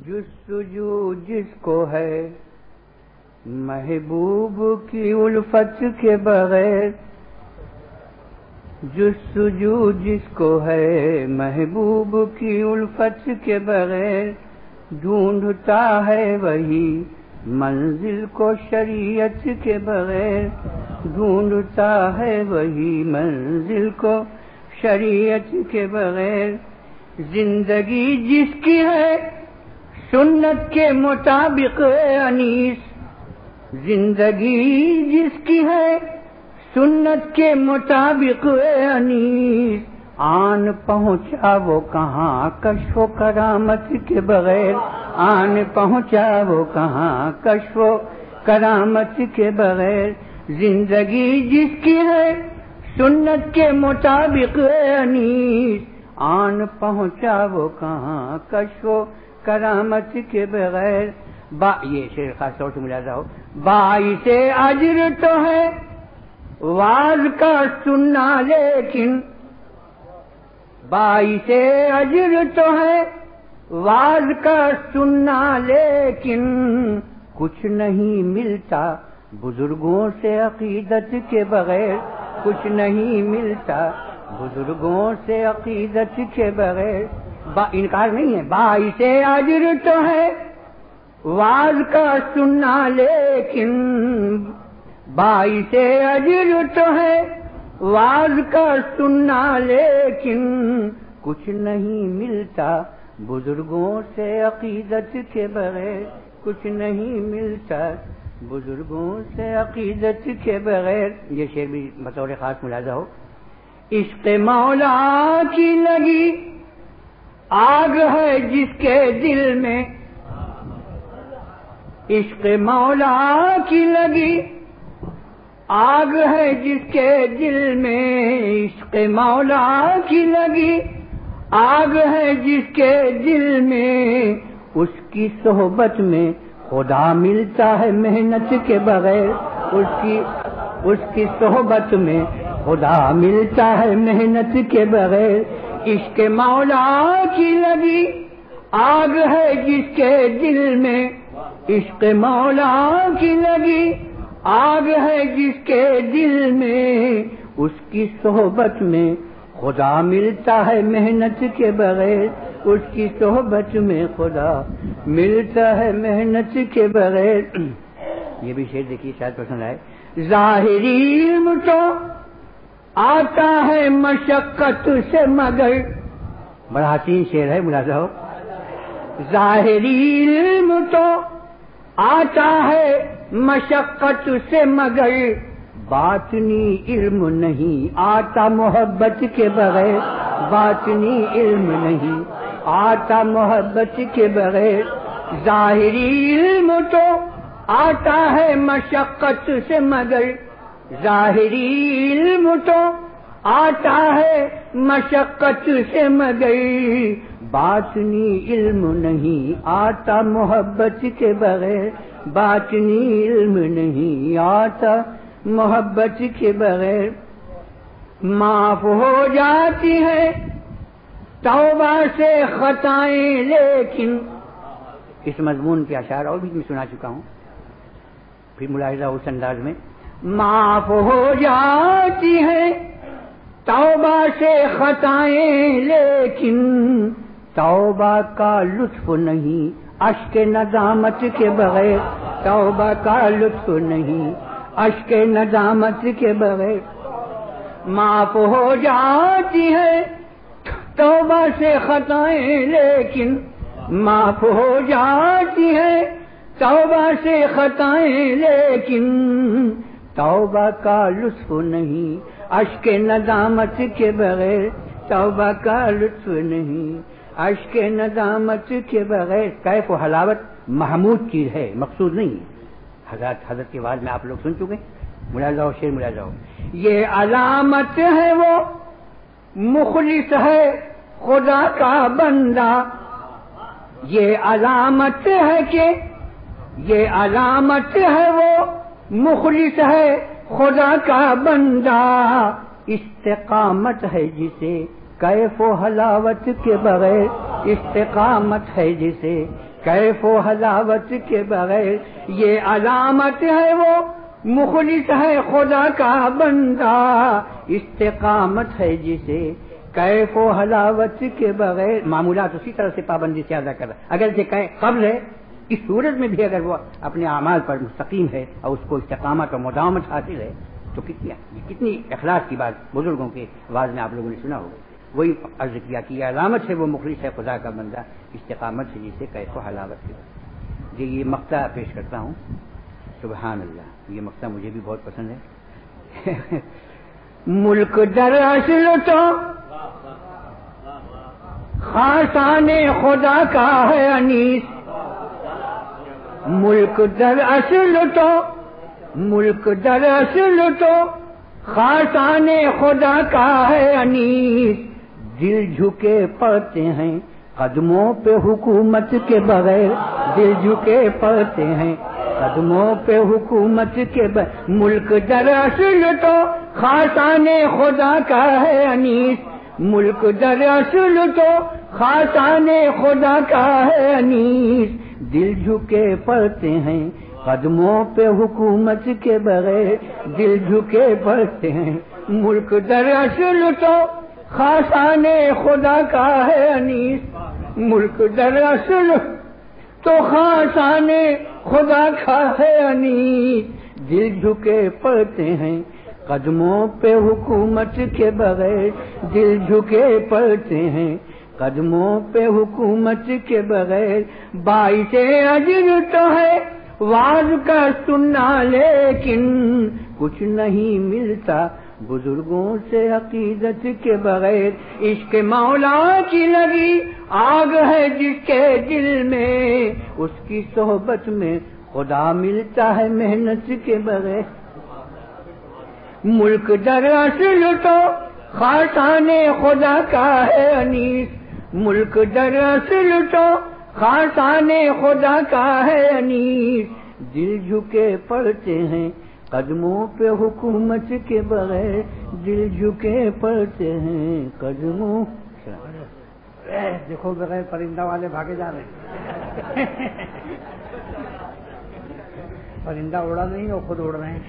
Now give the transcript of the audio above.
جستجو جس کو ہے محبوب کی الفت کے بغیر، جستجو جس کو ہے محبوب کی الفت کے بغیر، ڈھونڈتا ہے وہی منزل کو شریعت کے بغیر، ڈھونڈتا ہے وہی منزل کو شریعت کے بغیر۔ زندگی جس کی ہے سنت کے مطابق انیس، زندگی جس کی ہے سنت کے مطابق انیس، آن پہنچا وہ کہاں کشف و کرامت کے بغیر، آن پہنچا وہ کہاں کشف و کرامت کے بغیر۔ زندگی جس کی ہے سنت کے مطابق انیس، آن پہنچا وہ کہاں کشف و کرامت کے بغیر۔ یہ شعر خاص طور سے ملاحظہ ہو، باعث اجر تو ہے واز کا سننا لیکن، باعث اجر تو ہے واز کا سننا لیکن، کچھ نہیں ملتا بزرگوں سے عقیدت کے بغیر، کچھ نہیں ملتا بزرگوں سے عقیدت کے بغیر۔ انکار نہیں ہے، باعث اجر تو ہے واز کا سننا لیکن، باعث اجر تو ہے واز کا سننا لیکن، کچھ نہیں ملتا بزرگوں سے عقیدت کے بغیر، کچھ نہیں ملتا بزرگوں سے عقیدت کے بغیر۔ یہ شعر بھی بطور خاص ملاحظہ ہو، عشق مولا کی لگی آگ ہے جس کے دل میں، عشق مولا کی لگی آگ ہے جس کے دل میں، عشق مولا کی لگی آگ ہے جس کے دل میں، اس کی صحبت میں خدا ملتا ہے محنت کے بغیر، اس کی صحبت میں خدا ملتا ہے محنت کے بغیر۔ عشق مولا کی لگی آگ ہے جس کے دل میں، عشق مولا کی لگی آگ ہے جس کے دل میں، اس کی صحبت میں خدا ملتا ہے محنت کے بغیر، اس کی صحبت میں خدا ملتا ہے محنت کے بغیر۔ یہ بھی شعر دیکھیے شاید پسند آئے، ظاہری علم تو آتا ہے مشقت سے مگر، بڑا حسین شعر ہے ملاحظہ ہو، ظاہری علم تو آتا ہے مشقت سے مگر، باطنی علم نہیں آتا محبت کے بغیر، باطنی علم نہیں آتا محبت کے بغیر۔ ظاہری علم تو آتا ہے مشقت سے مگر، ظاہری علم تو آتا ہے مشقت سے مگر، باطنی علم نہیں آتا محبت کے بغیر، باطنی علم نہیں آتا محبت کے بغیر۔ معاف ہو جاتی ہے توبہ سے خطائیں لیکن، اس مضمون کے اشعار اور بھی میں سنا چکا ہوں، پھر ملاحظہ اس انداز میں، معاف ہو جاتی ہے توبہ سے خطائیں لیکن، توبہ کا لطف نہیں اشک ندامت کے بغیر، توبہ کا لطف نہیں اشک ندامت کے بغیر۔ معاف ہو جاتی ہے توبہ سے خطائیں لیکن، معاف ہو جاتی ہے توبہ سے خطائیں لیکن، توبہ کا لطف نہیں اشک ندامت کے بغیر، توبہ کا لطف نہیں اشک ندامت کے بغیر۔ کیف و حلاوت محمود چیز ہے، مقصود نہیں ہے۔ حضرت کے بعد میں آپ لوگ سن چکے، ملاحظہ ہو شعر ملاحظہ ہو، یہ علامت ہے وہ مخلص ہے خدا کا بندہ، یہ علامت ہے کہ یہ علامت ہے وہ مخلص ہے خدا کا بندہ، استقامت ہے جسے کیف و حلاوت کے بغیر، استقامت ہے جسے کیف و حلاوت کے بغیر. یہ علامت ہے وہ مخلص ہے خدا کا بندہ. استقامت ہے جسے کیف و حلاوت کے بغیر. معمولات اسی طرح سے پابندی سے ادا کر رہا ہے. اگر یہ قبل ہے اس صورت میں بھی اگر وہ اپنے اعمال پر مستقیم ہے اور اس کو استقامت اور مداومت حاصل ہے تو کتنی اخلاص کی بات بزرگوں کے آواز میں آپ لوگوں نے سنا ہوگا. وہی عرض کیا کہ یہ علامت ہے وہ مخلص ہے خدا کا بندہ. استقامت ہے جسے کیف و حلاوت کے. یہ مقطع پیش کرتا ہوں. سبحان اللہ, یہ مقطع مجھے بھی بہت پسند ہے. ملک در اصل تو خاصان خدا کا ہے انیس. ملک در اصل تو خاصان خدا کا ہے انیس. دل جھکے پڑتے ہیں قدموں پہ حکومت کے بغیر. دل جھکے پڑتے ہیں قدموں پہ حکومت کے بغیر. ملک در اصل تو خاصان خدا کا ہے انیس. ملک در اصل تو خاصان خدا کا ہے انیس. دل جھکے پڑتے ہیں قدموں پہ حکومت کے بغیر. دل جھکے پڑتے ہیں. ملک در اصل تو خاصان خدا کا ہے انیس. ملک در اصل تو خاصان خدا کا ہے انیس. دل جھکے پڑتے ہیں قدموں پہ حکومت کے بغیر. دل جھکے پڑتے ہیں قدموں پہ حکومت کے بغیر. باعث اجر تو ہے واز کا سننا لیکن کچھ نہیں ملتا بزرگوں سے عقیدت کے بغیر. عشق مولا کی لگی آگ ہے جس کے دل میں اس کی صحبت میں خدا ملتا ہے محنت کے بغیر. ملک در اصل تو خاصان خدا کا ہے انیس. ملک در اصل تو خاصان خدا کا ہے انیس. دل جھکے پڑتے ہیں قدموں پہ حکومت کے بغیر. دل جھکے پڑتے ہیں قدموں. دیکھو بغیر پرندہ والے بھاگے جا رہے ہیں. پرندہ اڑا نہیں وہ خود اڑ رہے ہیں.